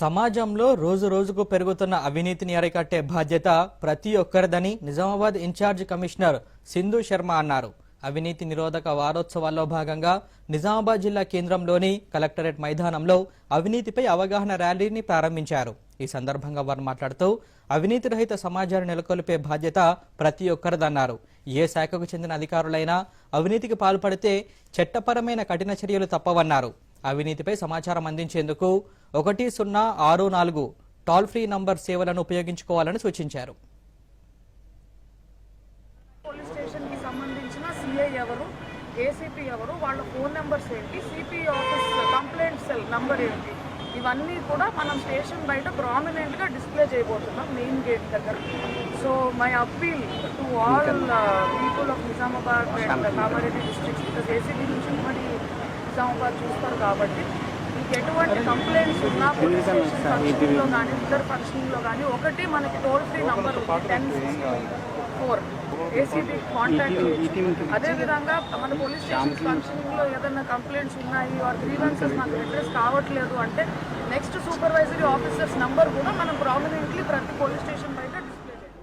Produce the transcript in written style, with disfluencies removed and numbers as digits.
సమాజంలో రోజు రోజుకు పెరుగుతున్న అవినీతిని అరికట్టే బాధ్యత ప్రతి ఒక్కరిదని నిజామాబాద్ ఇన్ఛార్జ్ కమిషనర్ సింధు శర్మ అన్నారు. అవినీతి నిరోధక వారోత్సవాల్లో భాగంగా నిజామాబాద్ జిల్లా కేంద్రంలోని కలెక్టరేట్ మైదానంలో అవినీతిపై అవగాహన ర్యాలీని ప్రారంభించారు. ఈ సందర్భంగా వారు మాట్లాడుతూ అవినీతి రహిత సమాజాన్ని నెలకొల్పే బాధ్యత ప్రతి ఒక్కరిదన్నారు. ఏ శాఖకు చెందిన అధికారులైనా అవినీతికి పాల్పడితే చట్టపరమైన కఠిన చర్యలు తప్పవన్నారు. అవినీతిపై సమాచారం అందించేందుకు 1064 టోల్ ఫ్రీ నంబర్ సేవలను ఉపయోగించుకోవాలని సూచించారు. పోలీస్ స్టేషన్ కి సంబంధించిన సిఐ ఎవరు, ఏసీపీ ఎవరు, వాళ్ళ ఫోన్ నెంబర్స్ ఏంటి, CP office complaint cell number ఏంటి, ఇవన్నీ కూడా మనం స్టేషన్ బయట ప్రామినెంట్ గా డిస్ప్లే చేయబోతున్నాం మెయిన్ గేట్ దగ్గర. So my appeal to all people of Nizamabad and Kamareddy districts, because ACB నుంచి మరి నిజామాబాద్ చూస్తారు కాబట్టి మీకు ఎటువంటి కంప్లైంట్స్ ఉన్నా పోలీస్ స్టేషన్ ఫంక్షన్లో కానీ ఇద్దరు ఫంక్షన్లో కానీ ఒకటి మనకి toll free number 1064 ACB contact చేయొచ్చు. అదేవిధంగా మన పోలీస్ స్టేషన్ ఫంక్షన్లో ఏదైనా కంప్లైంట్స్ ఉన్నాయి ఆర్ గ్రీవెన్సెస్ నాకు అడ్రస్ కావట్లేదు అంటే నెక్స్ట్ సూపర్వైజరీ ఆఫీసర్స్ నంబర్ కూడా మనం ప్రామినెంట్లీ ప్రతి పోలీస్ స్టేషన్ బయట